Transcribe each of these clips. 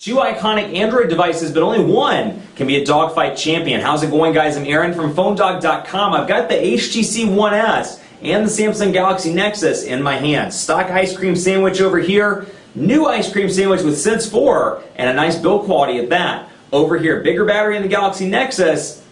Two iconic Android devices, but only one can be a dogfight champion. How's it going, guys? I'm Aaron from PhoneDog.com. I've got the HTC One S and the Samsung Galaxy Nexus in my hands. Stock ice cream sandwich over here, new ice cream sandwich with Sense 4, and a nice build quality at that. Over here, bigger battery in the Galaxy Nexus,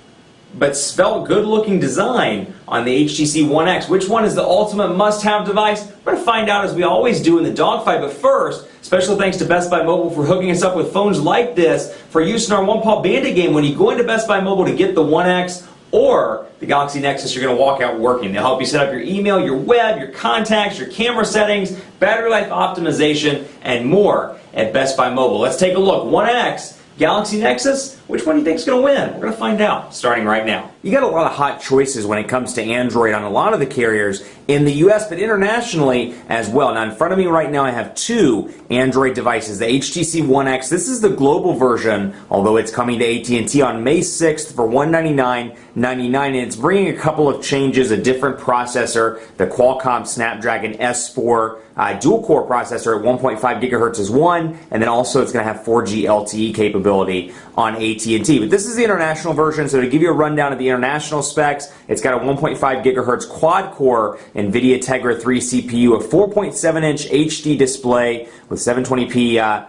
but svelte, good-looking design on the HTC One X. Which one is the ultimate must-have device? We're going to find out as we always do in the dogfight, but first, special thanks to Best Buy Mobile for hooking us up with phones like this for use in our One Paw Bandit game. When you go into Best Buy Mobile to get the One X or the Galaxy Nexus, you're going to walk out working. They'll help you set up your email, your web, your contacts, your camera settings, battery life optimization, and more at Best Buy Mobile. Let's take a look. One X, Galaxy Nexus, which one do you think is going to win? We're going to find out starting right now. You got a lot of hot choices when it comes to Android on a lot of the carriers in the US, but internationally as well. Now in front of me right now I have two Android devices. The HTC One X, this is the global version, although it's coming to AT&T on May 6th for $199.99, and it's bringing a couple of changes, a different processor, the Qualcomm Snapdragon S4 dual-core processor at 1.5 gigahertz is one, and then also it's going to have 4G LTE capability on AT&T. But this is the international version, so to give you a rundown of the international specs, it's got a 1.5 gigahertz quad-core NVIDIA Tegra 3 CPU, a 4.7-inch HD display with 720p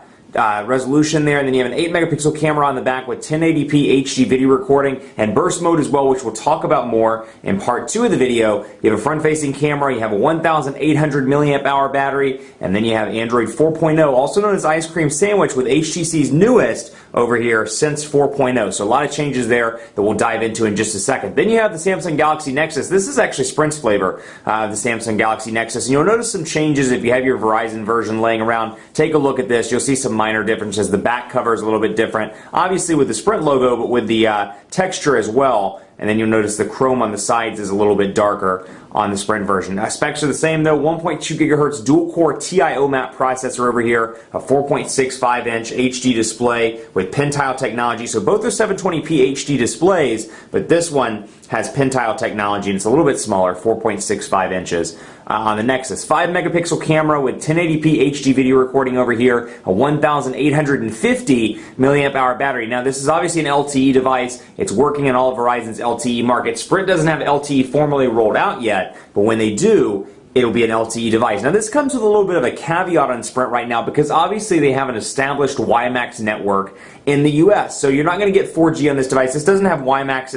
resolution there, and then you have an 8 megapixel camera on the back with 1080p HD video recording and burst mode as well, which we'll talk about more in part 2 of the video. You have a front-facing camera, you have a 1,800 milliamp hour battery, and then you have Android 4.0, also known as Ice Cream Sandwich, with HTC's newest over here, Sense 4.0. So a lot of changes there that we'll dive into in just a second. Then you have the Samsung Galaxy Nexus. This is actually Sprint's flavor of the Samsung Galaxy Nexus. And you'll notice some changes if you have your Verizon version laying around. Take a look at this. You'll see some minor differences. The back cover is a little bit different, obviously with the Sprint logo, but with the texture as well. And then you'll notice the chrome on the sides is a little bit darker on the Sprint version. Specs are the same though, 1.2 gigahertz dual-core TI-OMAP processor over here, a 4.65-inch HD display with Pentile technology. So both are 720p HD displays, but this one has Pentile technology and it's a little bit smaller, 4.65 inches. On the Nexus, 5 megapixel camera with 1080p HD video recording over here, a 1,850 milliamp hour battery. Now this is obviously an LTE device. It's working in all of Verizon's LTE markets. Sprint doesn't have LTE formally rolled out yet, but when they do, it'll be an LTE device. Now this comes with a little bit of a caveat on Sprint right now because obviously they have an established WiMAX network in the US, so you're not going to get 4G on this device. This doesn't have WiMAX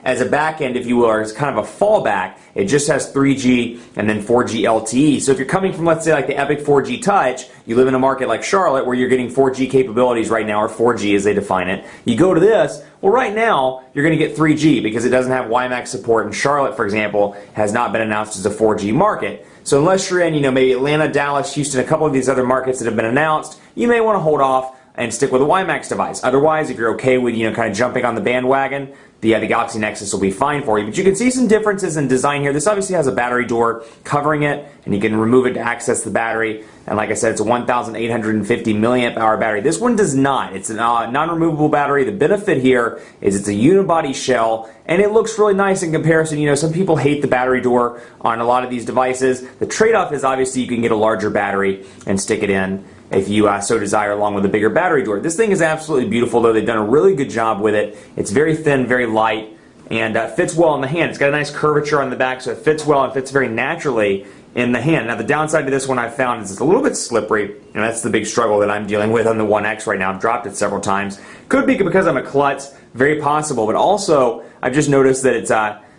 as a back end, if you will, or as kind of a fallback. It just has 3G and then 4G LTE. So if you're coming from, let's say, like the Epic 4G Touch, you live in a market like Charlotte where you're getting 4G capabilities right now, or 4G as they define it. You go to this, well right now you're going to get 3G because it doesn't have WiMAX support, and Charlotte, for example, has not been announced as a 4G market. So unless you're in, maybe Atlanta, Dallas, Houston, a couple of these other markets that have been announced, you may want to hold off and stick with a WiMAX device. Otherwise, if you're okay with, kind of jumping on the bandwagon, the Galaxy Nexus will be fine for you. But you can see some differences in design here. This obviously has a battery door covering it, and you can remove it to access the battery. And like I said, it's a 1,850 milliamp hour battery. This one does not. It's a non-removable battery. The benefit here is it's a unibody shell, and it looks really nice in comparison. Some people hate the battery door on a lot of these devices. The trade-off is obviously you can get a larger battery and stick it in if you so desire, along with a bigger battery door. This thing is absolutely beautiful, though. They've done a really good job with it. It's very thin, very light, and fits well in the hand. It's got a nice curvature on the back, so it fits well and fits very naturally in the hand. Now, the downside to this one I've found is it's a little bit slippery, and that's the big struggle that I'm dealing with on the One X right now. I've dropped it several times. Could be because I'm a klutz, very possible, but also I've just noticed that it's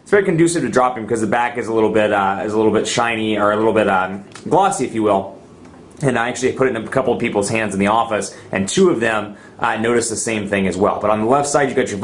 very conducive to dropping because the back is a little bit shiny, or a little bit glossy, if you will. And I actually put it in a couple of people's hands in the office, and two of them noticed the same thing as well. But on the left side, you got your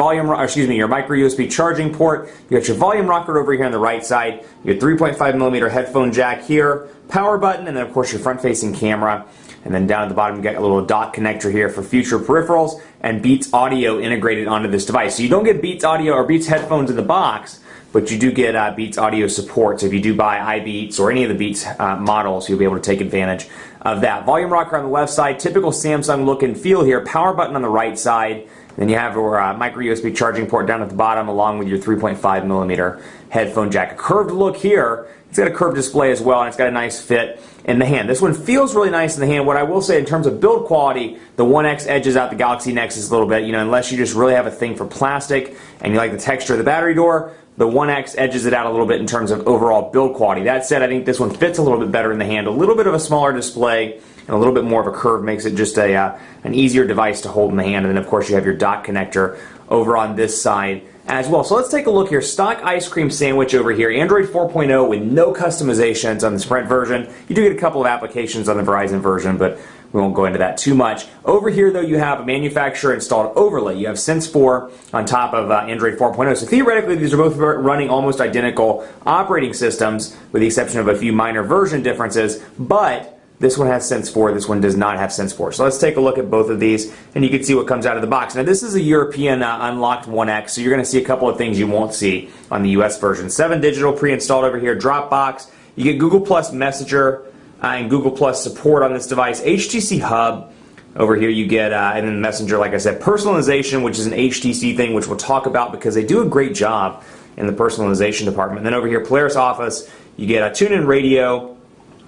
your micro USB charging port. You got your volume rocker over here on the right side. Your 3.5 millimeter headphone jack here, power button, and then of course your front-facing camera. And then down at the bottom, you got a little dock connector here for future peripherals, and Beats audio integrated onto this device. So you don't get Beats audio or Beats headphones in the box, but you do get Beats audio support. So if you do buy iBeats or any of the Beats models, you'll be able to take advantage of that. Volume rocker on the left side, typical Samsung look and feel here. Power button on the right side. Then you have your micro USB charging port down at the bottom, along with your 3.5 millimeter headphone jack. A curved look here. It's got a curved display as well, and it's got a nice fit in the hand. This one feels really nice in the hand. What I will say in terms of build quality, the One X edges out the Galaxy Nexus a little bit. You know, unless you just really have a thing for plastic and you like the texture of the battery door, the One X edges it out a little bit in terms of overall build quality. That said, I think this one fits a little bit better in the hand. A little bit of a smaller display and a little bit more of a curve makes it just an easier device to hold in the hand. And then, of course, you have your dock connector over on this side as well. So let's take a look here. Stock ice cream sandwich over here. Android 4.0 with no customizations on the Sprint version. You do get a couple of applications on the Verizon version, but we won't go into that too much. Over here, though, you have a manufacturer installed overlay. You have Sense 4 on top of Android 4.0. So theoretically, these are both running almost identical operating systems with the exception of a few minor version differences, but this one has Sense 4, this one does not have Sense 4. So let's take a look at both of these, and you can see what comes out of the box. Now this is a European unlocked 1X, so you're going to see a couple of things you won't see on the US version. 7 digital pre-installed over here, Dropbox. You get Google Plus Messenger and Google Plus support on this device. HTC Hub. Over here you get, and then Messenger, like I said, personalization, which is an HTC thing, which we'll talk about because they do a great job in the personalization department. And then over here, Polaris Office, you get a tune-in radio,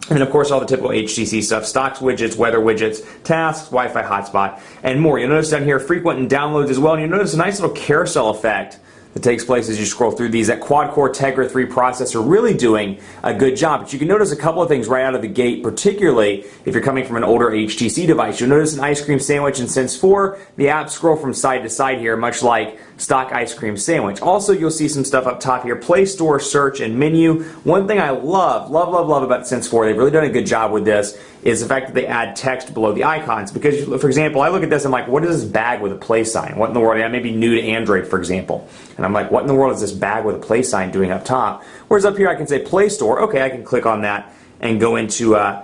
and then, of course, all the typical HTC stuff, stocks widgets, weather widgets, tasks, Wi-Fi hotspot, and more. You'll notice down here frequent and downloads as well, and you'll notice a nice little carousel effect that takes place as you scroll through these. That quad-core Tegra 3 processor really doing a good job. But you can notice a couple of things right out of the gate, particularly if you're coming from an older HTC device. You'll notice an ice cream sandwich in Sense 4. The apps scroll from side to side here, much like stock ice cream sandwich. Also, you'll see some stuff up top here, Play Store, search, and menu. One thing I love about Sense 4, they've really done a good job with this, is the fact that they add text below the icons. Because, for example, I look at this, I'm like, what is this bag with a play sign? What in the world? I may be new to Android, for example. And I'm like, what in the world is this bag with a play sign doing up top? Whereas up here I can say Play Store. Okay, I can click on that and go into my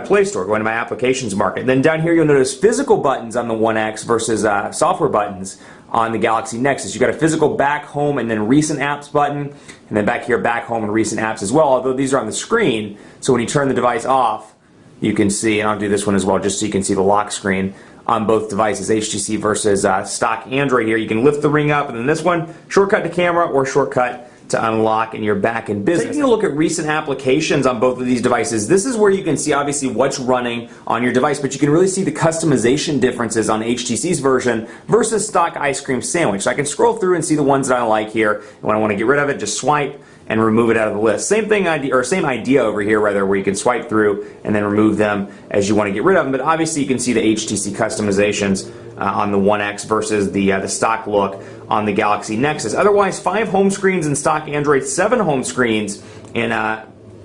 Play Store, go into my applications market. And then down here you'll notice physical buttons on the One X versus software buttons on the Galaxy Nexus. You've got a physical back, home, and then recent apps button. And then back here, back, home, and recent apps as well, although these are on the screen. So when you turn the device off, you can see, and I'll do this one as well just so you can see the lock screen on both devices, HTC versus stock Android here. You can lift the ring up, and then this one, shortcut to camera or shortcut to unlock, and you're back in business. Taking a look at recent applications on both of these devices, this is where you can see obviously what's running on your device, but you can really see the customization differences on HTC's version versus stock ice cream sandwich. So I can scroll through and see the ones that I like here, and when I want to get rid of it, just swipe and remove it out of the list. Same idea over here, rather, where you can swipe through and then remove them as you want to get rid of them. But obviously, you can see the HTC customizations on the One X versus the stock look on the Galaxy Nexus. Otherwise, 5 home screens in stock Android, 7 home screens in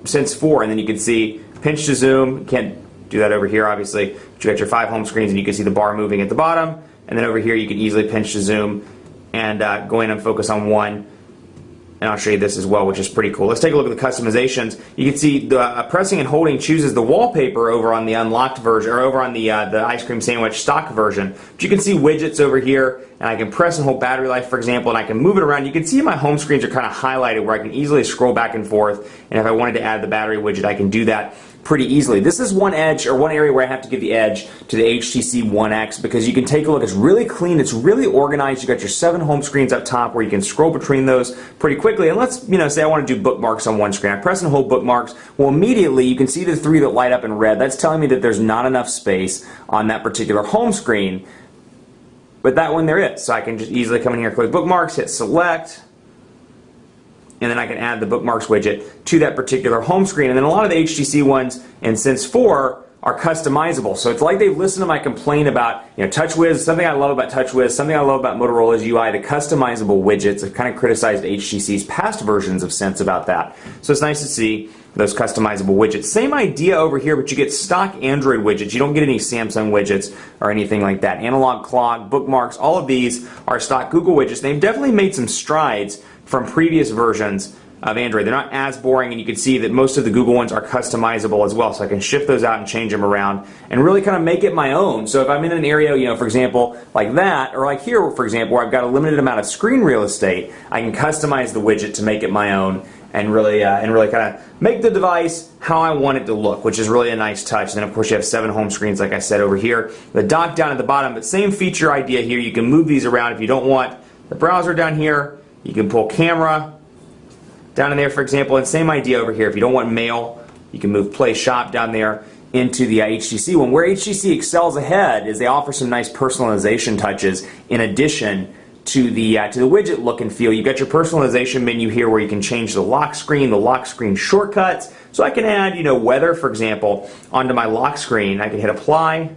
Sense 4, and then you can see pinch to zoom. Can't do that over here, obviously. But you got your 5 home screens, and you can see the bar moving at the bottom. And then over here, you can easily pinch to zoom and go in and focus on one. And I'll show you this as well, which is pretty cool. Let's take a look at the customizations. You can see the pressing and holding chooses the wallpaper over on the unlocked version, or over on the ice cream sandwich stock version. But you can see widgets over here, and I can press and hold battery life, for example, and I can move it around. You can see my home screens are kind of highlighted where I can easily scroll back and forth. And if I wanted to add the battery widget, I can do that pretty easily. This is one edge, or one area where I have to give the edge to the HTC One X, because you can take a look. It's really clean. It's really organized. You got your 7 home screens up top where you can scroll between those pretty quickly. And let's, say I want to do bookmarks on one screen. I press and hold bookmarks. Well, immediately you can see the 3 that light up in red. That's telling me that there's not enough space on that particular home screen. But that one there is. So I can just easily come in here, click bookmarks, hit select, and then I can add the bookmarks widget to that particular home screen. And then a lot of the HTC ones in Sense 4 are customizable. So it's like they've listened to my complaint about, TouchWiz. Something I love about TouchWiz, something I love about Motorola's UI, the customizable widgets. I've kind of criticized HTC's past versions of Sense about that. So it's nice to see those customizable widgets. Same idea over here, but you get stock Android widgets. You don't get any Samsung widgets or anything like that. Analog clock, bookmarks, all of these are stock Google widgets. They've definitely made some strides from previous versions of Android. They're not as boring, and you can see that most of the Google ones are customizable as well, so I can shift those out and change them around and really kind of make it my own. So if I'm in an area, for example, like that, or like here, for example, where I've got a limited amount of screen real estate, I can customize the widget to make it my own and really kind of make the device how I want it to look, which is really a nice touch. And then, of course, you have 7 home screens, like I said, over here. The dock down at the bottom, but same feature idea here. You can move these around if you don't want the browser down here. You can pull camera down in there, for example, and same idea over here. If you don't want mail, you can move Play Shop down there into the HTC one. Where HTC excels ahead is they offer some nice personalization touches in addition to the widget look and feel. You've got your personalization menu here where you can change the lock screen shortcuts. So I can add, weather, for example, onto my lock screen. I can hit apply,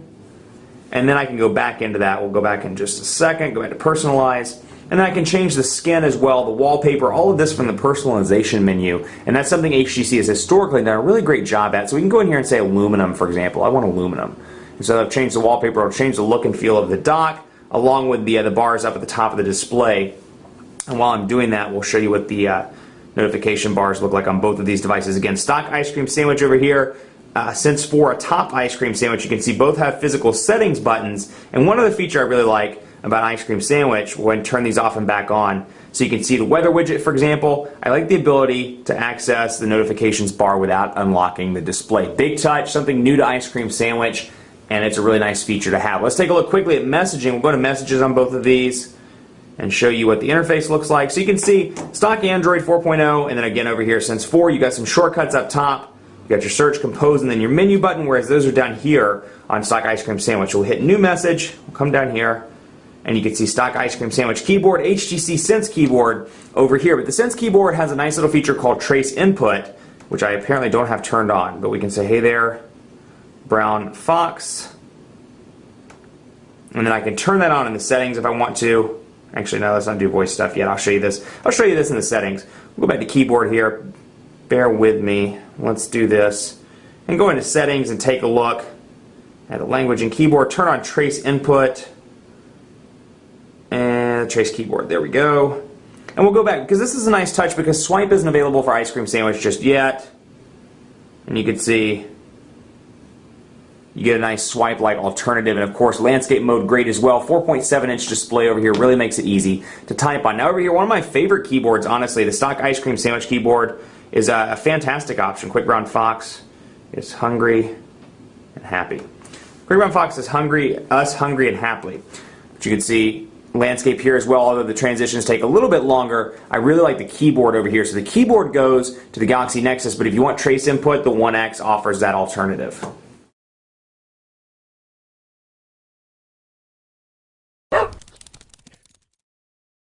and then I can go back into that. We'll go back in just a second, go back to personalize, and then I can change the skin as well, the wallpaper, all of this from the personalization menu. And that's something HTC has historically done a really great job at. So we can go in here and say aluminum, for example. I want aluminum. And so I've changed the wallpaper, I'll change the look and feel of the dock, along with the bars up at the top of the display. And while I'm doing that, we'll show you what the notification bars look like on both of these devices. Again, stock ice cream sandwich over here. Since for a top ice cream sandwich, you can see both have physical settings buttons. And one other feature I really like about ice cream sandwich, we'll turn these off and back on. So you can see the weather widget, for example. I like the ability to access the notifications bar without unlocking the display. Big touch, something new to ice cream sandwich, and it's a really nice feature to have. Let's take a look quickly at messaging. We'll go to messages on both of these and show you what the interface looks like. So you can see stock Android 4.0, and then again over here, since 4, you got some shortcuts up top. You got your search, compose, and then your menu button, whereas those are down here on stock ice cream sandwich. We'll hit new message, we'll come down here, and you can see stock ice cream sandwich keyboard, HTC Sense keyboard over here. But the Sense keyboard has a nice little feature called trace input, which I apparently don't have turned on. But we can say, hey there, Brown Fox. And then I can turn that on in the settings if I want to. Actually, no, let's not do voice stuff yet. I'll show you this. I'll show you this in the settings. We'll go back to keyboard here. Bear with me. Let's do this. And go into settings and take a look at the language and keyboard. Turn on trace input. And trace keyboard. There we go. And we'll go back, because this is a nice touch because swipe isn't available for ice cream sandwich just yet. And you can see you get a nice swipe-like alternative, and of course landscape mode great as well. 4.7-inch display over here really makes it easy to type on. Now over here, one of my favorite keyboards, honestly, the stock ice cream sandwich keyboard is a fantastic option. Quick Brown Fox is hungry and happy. Quick Brown Fox is hungry and happy. But you can see landscape here as well, although the transitions take a little bit longer. I really like the keyboard over here. So the keyboard goes to the Galaxy Nexus, but if you want trace input, the One X offers that alternative.